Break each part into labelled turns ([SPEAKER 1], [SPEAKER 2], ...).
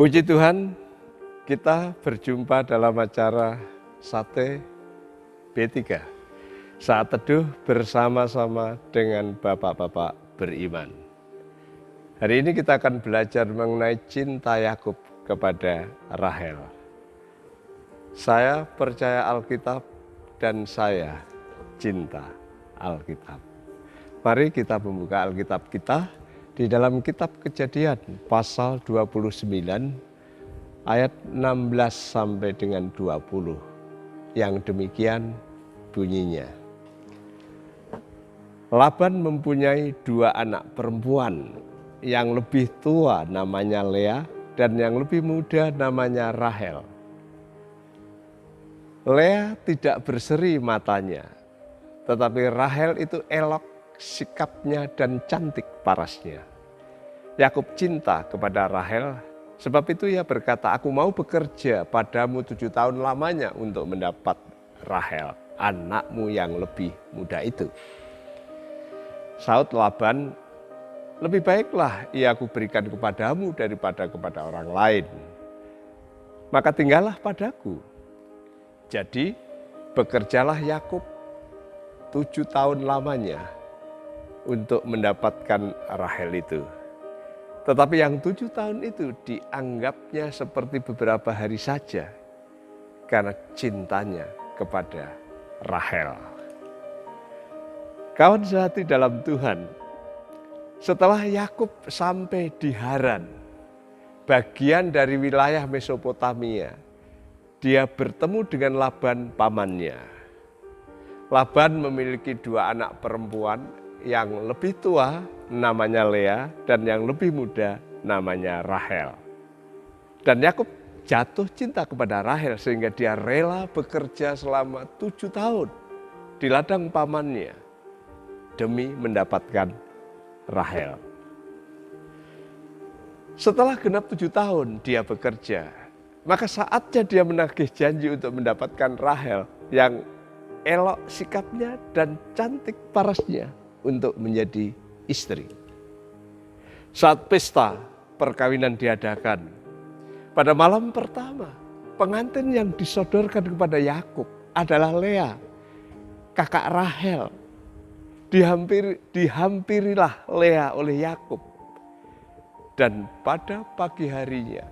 [SPEAKER 1] Puji Tuhan, kita berjumpa dalam acara Sate B3. Saat teduh bersama-sama dengan Bapak-Bapak beriman. Hari ini kita akan belajar mengenai cinta Yakub kepada Rahel. Saya percaya Alkitab dan saya cinta Alkitab. Mari kita membuka Alkitab kita di dalam kitab Kejadian pasal 29 ayat 16 sampai dengan 20. Yang demikian bunyinya. Laban mempunyai 2 anak perempuan, yang lebih tua namanya Lea dan yang lebih muda namanya Rahel. Lea tidak berseri matanya, tetapi Rahel itu elok sikapnya dan cantik parasnya. Yakub cinta kepada Rahel, sebab itu ia berkata, "Aku mau bekerja padamu 7 tahun lamanya untuk mendapat Rahel, anakmu yang lebih muda itu." Saud Laban, "Lebih baiklah ia aku berikan kepadamu daripada kepada orang lain. Maka tinggallah padaku." Jadi bekerjalah Yakub 7 tahun lamanya untuk mendapatkan Rahel itu. Tetapi yang 7 tahun itu dianggapnya seperti beberapa hari saja karena cintanya kepada Rahel. Kawan sehati dalam Tuhan, setelah Yakub sampai di Haran, bagian dari wilayah Mesopotamia, dia bertemu dengan Laban pamannya. Laban memiliki 2 anak perempuan, yang lebih tua namanya Lea dan yang lebih muda namanya Rahel. Dan Yakub jatuh cinta kepada Rahel sehingga dia rela bekerja selama 7 tahun di ladang pamannya demi mendapatkan Rahel. Setelah genap 7 tahun dia bekerja, maka saatnya dia menagih janji untuk mendapatkan Rahel yang elok sikapnya dan cantik parasnya untuk menjadi istri. Saat pesta perkawinan diadakan, pada malam pertama, pengantin yang disodorkan kepada Yakub adalah Lea, kakak Rahel. Dihampirilah Lea oleh Yakub. Dan pada pagi harinya,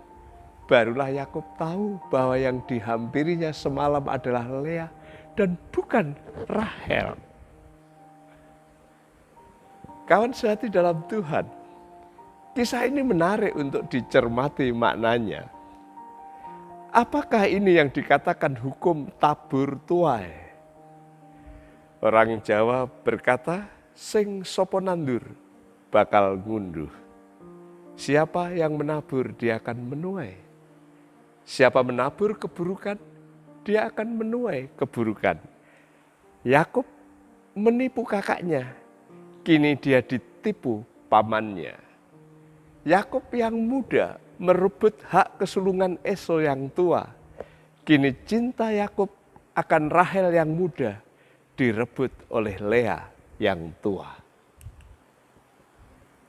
[SPEAKER 1] barulah Yakub tahu bahwa yang dihampirinya semalam adalah Lea dan bukan Rahel. Kawan sehati dalam Tuhan, kisah ini menarik untuk dicermati maknanya. Apakah ini yang dikatakan hukum tabur tuai? Orang Jawa berkata, "Sing sopo nandur bakal ngunduh." Siapa yang menabur dia akan menuai. Siapa menabur keburukan dia akan menuai keburukan. Yakub menipu kakaknya. Kini dia ditipu pamannya. Yakub yang muda merebut hak kesulungan Esau yang tua. Kini cinta Yakub akan Rahel yang muda direbut oleh Lea yang tua.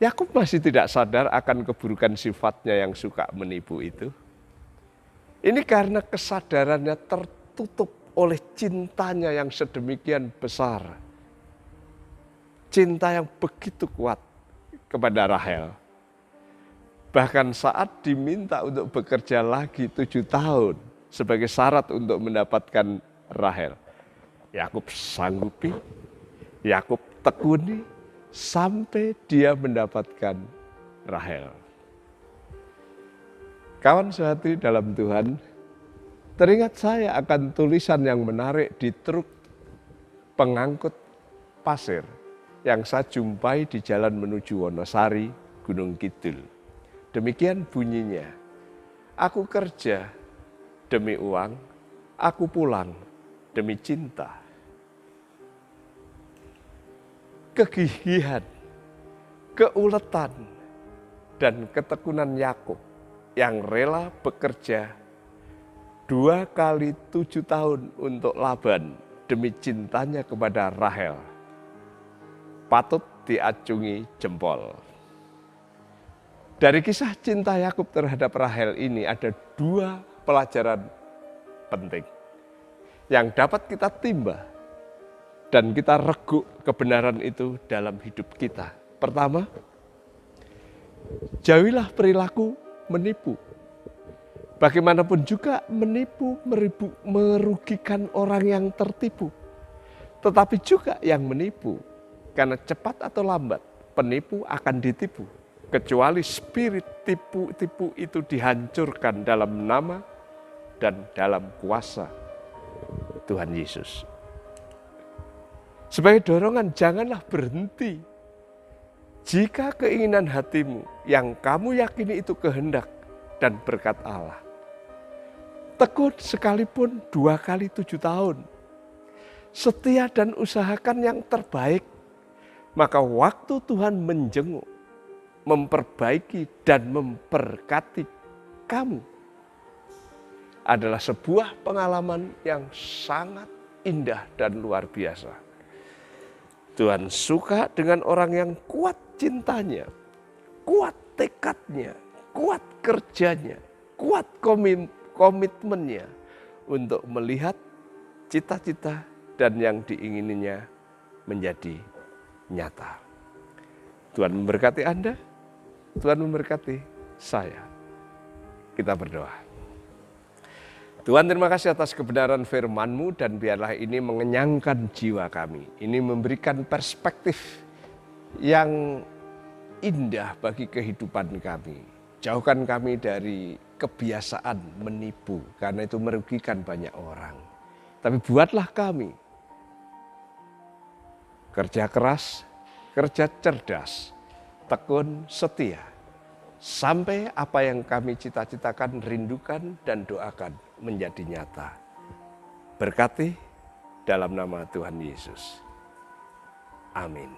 [SPEAKER 1] Yakub masih tidak sadar akan keburukan sifatnya yang suka menipu itu. Ini karena kesadarannya tertutup oleh cintanya yang sedemikian besar. Cinta yang begitu kuat kepada Rahel. Bahkan saat diminta untuk bekerja lagi 7 tahun sebagai syarat untuk mendapatkan Rahel, Yakub sanggupi, Yakub tekuni sampai dia mendapatkan Rahel. Kawan sehati dalam Tuhan, teringat saya akan tulisan yang menarik di truk pengangkut pasir yang saya jumpai di jalan menuju Wonosari, Gunung Kidul. Demikian bunyinya, "Aku kerja demi uang, aku pulang demi cinta." Kegigihan, keuletan, dan ketekunan Yakub yang rela bekerja 2 kali 7 tahun untuk Laban demi cintanya kepada Rahel patut diacungi jempol. Dari kisah cinta Yakub terhadap Rahel ini ada dua pelajaran penting yang dapat kita timba dan kita reguk kebenaran itu dalam hidup kita. Pertama, jauhilah perilaku menipu. Bagaimanapun juga menipu, merugikan orang yang tertipu. Tetapi juga yang menipu, karena cepat atau lambat penipu akan ditipu. Kecuali spirit tipu-tipu itu dihancurkan dalam nama dan dalam kuasa Tuhan Yesus. Sebagai dorongan, janganlah berhenti. Jika keinginan hatimu yang kamu yakini itu kehendak dan berkat Allah, tekun sekalipun 2 kali 7 tahun. Setia dan usahakan yang terbaik. Maka waktu Tuhan menjenguk, memperbaiki dan memberkati kamu adalah sebuah pengalaman yang sangat indah dan luar biasa. Tuhan suka dengan orang yang kuat cintanya, kuat tekadnya, kuat kerjanya, kuat komitmennya untuk melihat cita-cita dan yang diingininya menjadi nyata. Tuhan memberkati Anda, Tuhan memberkati saya. Kita berdoa. Tuhan, terima kasih atas kebenaran firman-Mu dan biarlah ini mengenyangkan jiwa kami. Ini memberikan perspektif yang indah bagi kehidupan kami. Jauhkan kami dari kebiasaan menipu karena itu merugikan banyak orang. Tapi buatlah kami kerja keras, kerja cerdas, tekun, setia. Sampai apa yang kami cita-citakan, rindukan, dan doakan menjadi nyata. Berkati dalam nama Tuhan Yesus. Amin.